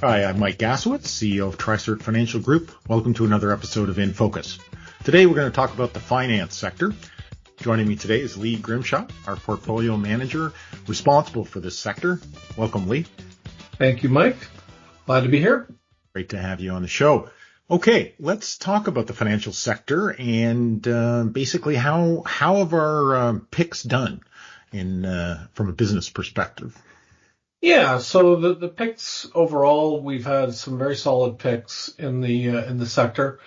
Hi, I'm Mike Gassewitz, CEO of TriCert Financial Group. Welcome to another episode of InFocus. Today we're going to talk about the finance sector. Joining me today is Lee Grimshaw, our portfolio manager responsible for this sector. Welcome, Lee. Thank you, Mike. Glad to be here. Great to have you on the show. Okay, let's talk about the financial sector and basically how have our picks done from a business perspective? Yeah, so the picks overall, we've had some very solid picks in the sector,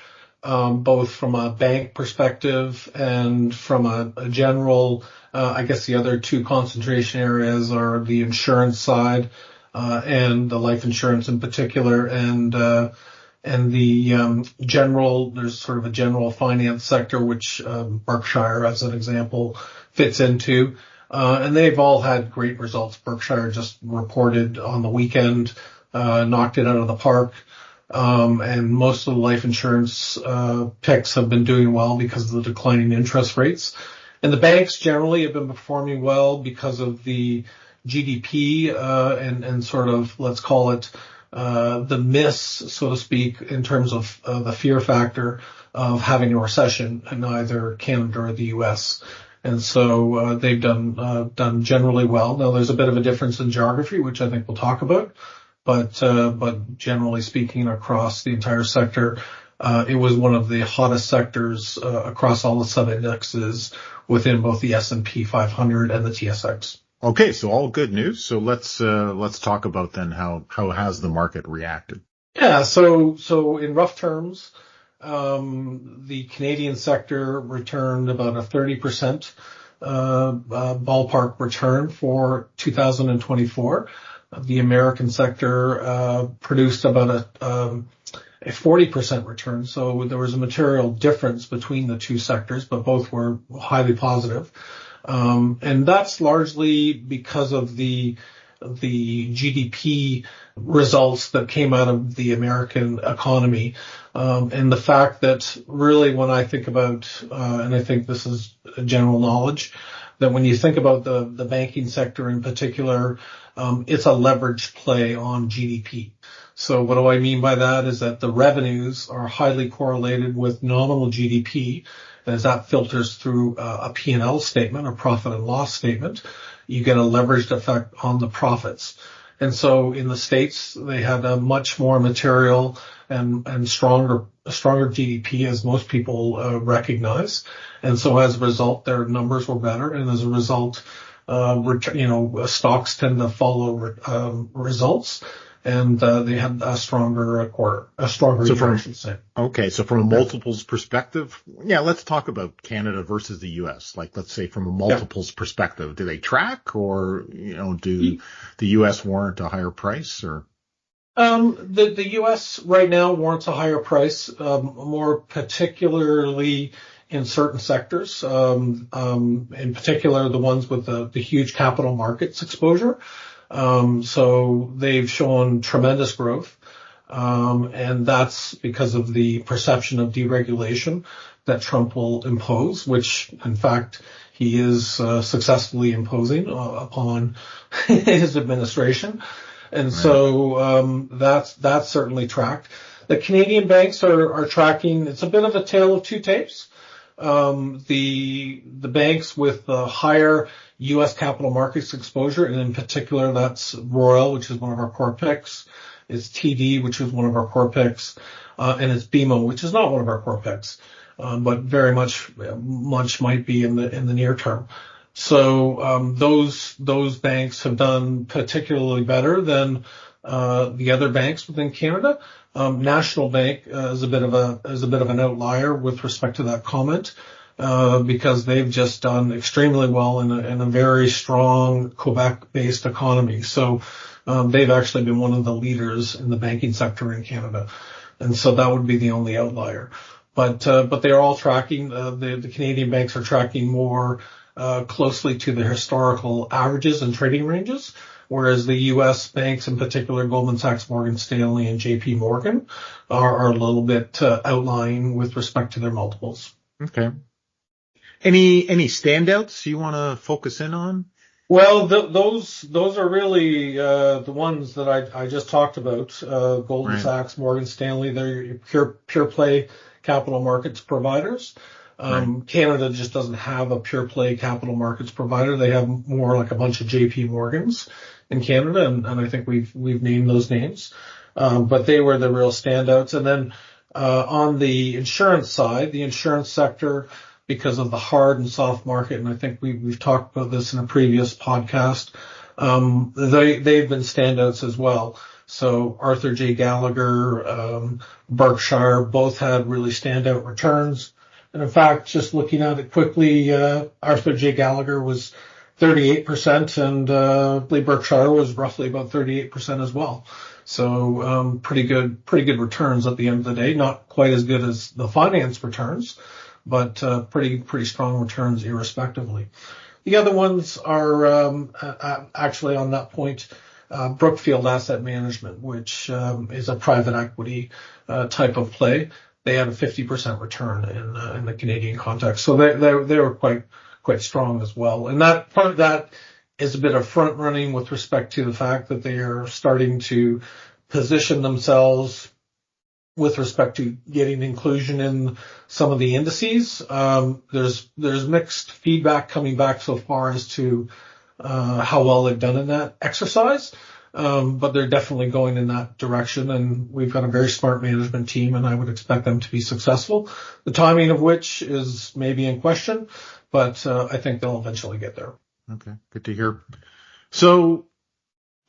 both from a bank perspective and from a general. I guess the other two concentration areas are the insurance side and the life insurance in particular, and the general. There's sort of a general finance sector which Berkshire, as an example, fits into. And they've all had great results. Berkshire just reported on the weekend, knocked it out of the park. And most of the life insurance picks have been doing well because of the declining interest rates. And the banks generally have been performing well because of the GDP and sort of, let's call it, the miss, so to speak, in terms of the fear factor of having a recession in either Canada or the US. And so they've done generally well. Now there's a bit of a difference in geography, which I think we'll talk about, but generally speaking, across the entire sector, it was one of the hottest sectors across all the sub-indexes within both the S&P 500 and the TSX. Okay, so all good news. So let's talk about then how has the market reacted? Yeah, so in rough terms, the Canadian sector returned about a 30% ballpark return for 2024. The American sector produced about a 40% return. So there was a material difference between the two sectors, but both were highly positive. And that's largely because of the GDP results that came out of the American economy. And the fact that really when I think about, and I think this is general knowledge, that when you think about the banking sector in particular, it's a leveraged play on GDP. So what do I mean by that is that the revenues are highly correlated with nominal GDP. As that filters through a P&L statement, a profit and loss statement, you get a leveraged effect on the profits. And so in the States, they had a much more material and stronger GDP, as most people recognize. And so as a result, their numbers were better. And as a result, stocks tend to follow results. And they had a stronger quarter, a stronger year, I should say. Okay, so from a multiples perspective, let's talk about Canada versus the U.S. Like, let's say from a multiples perspective, do they track, or do the U.S. warrant a higher price, or? The U.S. right now warrants a higher price, more particularly in certain sectors, in particular the ones with the huge capital markets exposure. So they've shown tremendous growth. And that's because of the perception of deregulation that Trump will impose, which in fact he is successfully imposing upon his administration. And so that's certainly tracked. The Canadian banks are tracking. It's a bit of a tale of two tapes. The banks with the higher U.S. capital markets exposure, and in particular that's Royal, which is one of our core picks. It's TD, which is one of our core picks, and it's BMO, which is not one of our core picks, but very much might be in the near term. So those banks have done particularly better than the other banks within Canada. National Bank is a bit of an outlier with respect to that comment, because they've just done extremely well in a very strong Quebec-based economy. So they've actually been one of the leaders in the banking sector in Canada, and so that would be the only outlier. But they're all tracking. The Canadian banks are tracking more closely to the historical averages and trading ranges, whereas the U.S. banks, in particular Goldman Sachs, Morgan Stanley, and J.P. Morgan, are a little bit outlying with respect to their multiples. Okay. Any standouts you want to focus in on? Well, those are really the ones that I just talked about. Goldman Right. Sachs, Morgan Stanley, they're your pure play capital markets providers. Right. Canada just doesn't have a pure play capital markets provider. They have more like a bunch of JP Morgans in Canada, and I think we've named those names. But they were the real standouts. And then on the insurance side, the insurance sector, because of the hard and soft market, and I think we've talked about this in a previous podcast, they've been standouts as well. So Arthur J. Gallagher, Berkshire, both had really standout returns. And in fact, just looking at it quickly, Arthur J. Gallagher was 38%, and Lee Berkshire was roughly about 38% as well. So pretty good returns at the end of the day. Not quite as good as the finance returns, but pretty strong returns irrespectively. The other ones are actually on that point, Brookfield Asset Management, which is a private equity type of play. They had a 50% return in the Canadian context, so they were quite strong as well. And that part of that is a bit of front running with respect to the fact that they are starting to position themselves with respect to getting inclusion in some of the indices. There's mixed feedback coming back so far as to how well they've done in that exercise. But they're definitely going in that direction, and we've got a very smart management team, and I would expect them to be successful. The timing of which is maybe in question, but I think they'll eventually get there. Okay, good to hear. So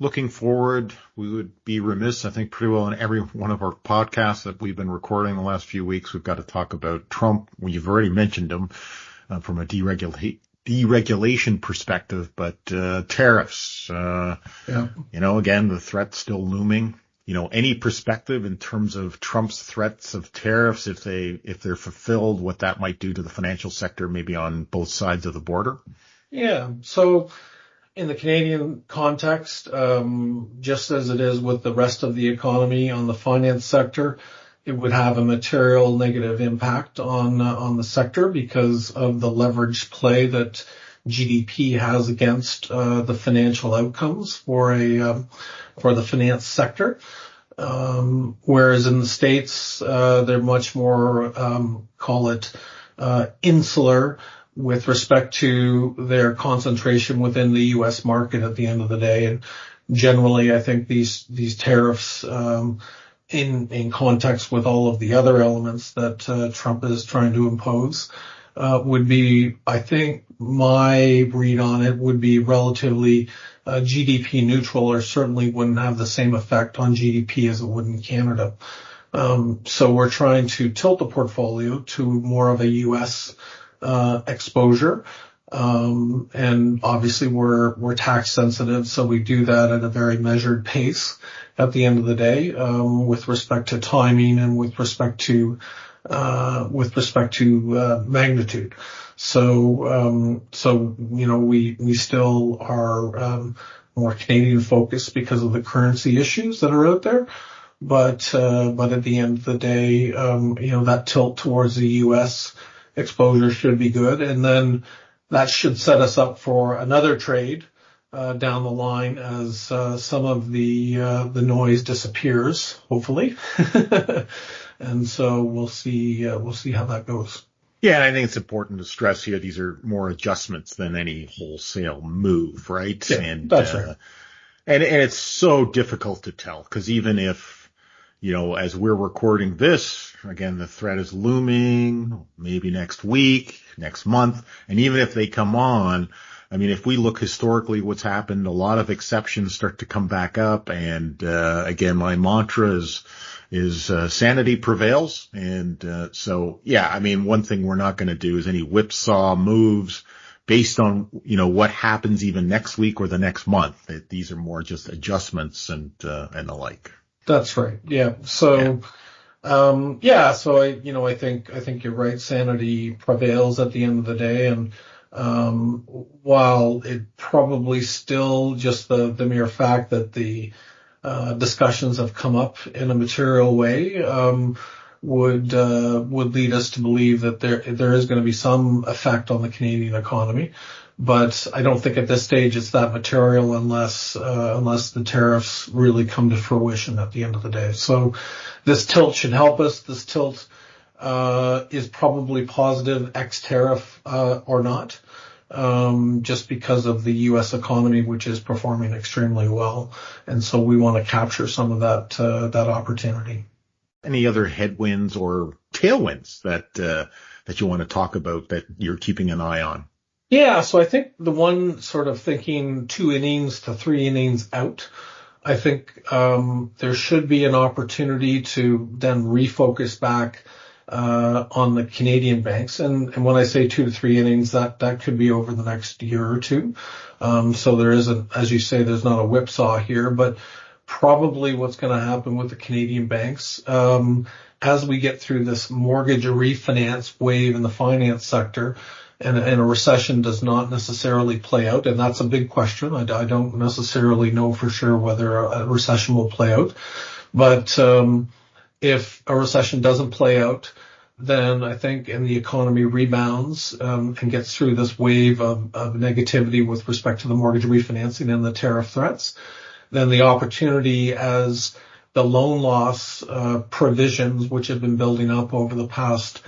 looking forward, we would be remiss, I think, pretty well in every one of our podcasts that we've been recording the last few weeks. We've got to talk about Trump. Well, you've already mentioned him from a deregulation perspective, but tariffs, again, the threat's still looming. Any perspective in terms of Trump's threats of tariffs, if they're fulfilled, what that might do to the financial sector, maybe on both sides of the border? Yeah. So in the Canadian context, just as it is with the rest of the economy on the finance sector, it would have a material negative impact on the sector because of the leverage play that GDP has against the financial outcomes for the finance sector. Whereas in the States, they're much more insular with respect to their concentration within the U.S. market at the end of the day. And generally, I think these tariffs, in context with all of the other elements that Trump is trying to impose, would be, I think my read on it would be relatively GDP neutral, or certainly wouldn't have the same effect on GDP as it would in Canada. So we're trying to tilt the portfolio to more of a U.S. exposure. And obviously we're tax sensitive, so we do that at a very measured pace at the end of the day, with respect to timing and with respect to magnitude. So we still are more Canadian focused because of the currency issues that are out there. But at the end of the day, that tilt towards the U.S. exposure should be good. And then that should set us up for another trade down the line as some of the noise disappears, hopefully. And so we'll see how that goes. Yeah, and I think it's important to stress here these are more adjustments than any wholesale move, right? Yeah, and that's right. And it's so difficult to tell because even if, as we're recording this, again, the threat is looming, maybe next week, next month, and even if they come on, I mean, if we look historically what's happened, a lot of exceptions start to come back up. And again, my mantra is sanity prevails. And so, yeah, I mean, one thing we're not going to do is any whipsaw moves based on, what happens even next week or the next month. These are more just adjustments and the like. That's right. Yeah. So, so I think you're right. Sanity prevails at the end of the day. And while it probably still just the mere fact that the discussions have come up in a material way, would lead us to believe that there is going to be some effect on the Canadian economy. But I don't think at this stage it's that material unless the tariffs really come to fruition at the end of the day. So this tilt should help us. This tilt is probably positive ex-tariff or not, just because of the U.S. economy, which is performing extremely well. And so we want to capture some of that opportunity. Any other headwinds or tailwinds that you want to talk about that you're keeping an eye on? Yeah, so I think the one sort of thinking 2 innings to 3 innings out, I think there should be an opportunity to then refocus back on the Canadian banks. And when I say 2 to 3 innings, that could be over the next year or two. So there isn't, as you say, there's not a whipsaw here, but probably what's going to happen with the Canadian banks, as we get through this mortgage refinance wave in the finance sector, and a recession does not necessarily play out, and that's a big question. I don't necessarily know for sure whether a recession will play out, but if a recession doesn't play out, then I think, and the economy rebounds and gets through this wave of negativity with respect to the mortgage refinancing and the tariff threats, then the opportunity as the loan loss provisions, which have been building up over the past,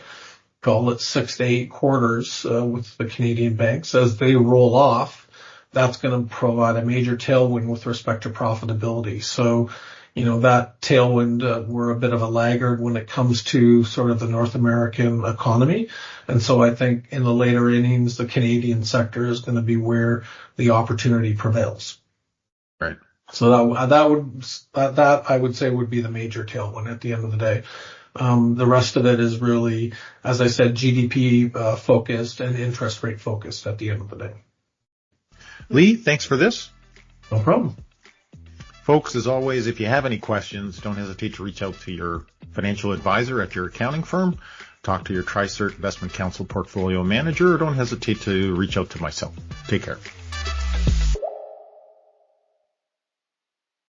call it 6 to 8 quarters with the Canadian banks, as they roll off, that's going to provide a major tailwind with respect to profitability. So, that tailwind, we're a bit of a laggard when it comes to sort of the North American economy. And so I think in the later innings, the Canadian sector is going to be where the opportunity prevails. Right. So that I would say would be the major tailwind at the end of the day. The rest of it is really, as I said, GDP focused and interest rate focused at the end of the day. Lee, thanks for this. No problem. Folks, as always, if you have any questions, don't hesitate to reach out to your financial advisor at your accounting firm. Talk to your TriCert Investment Counsel portfolio manager, or don't hesitate to reach out to myself. Take care.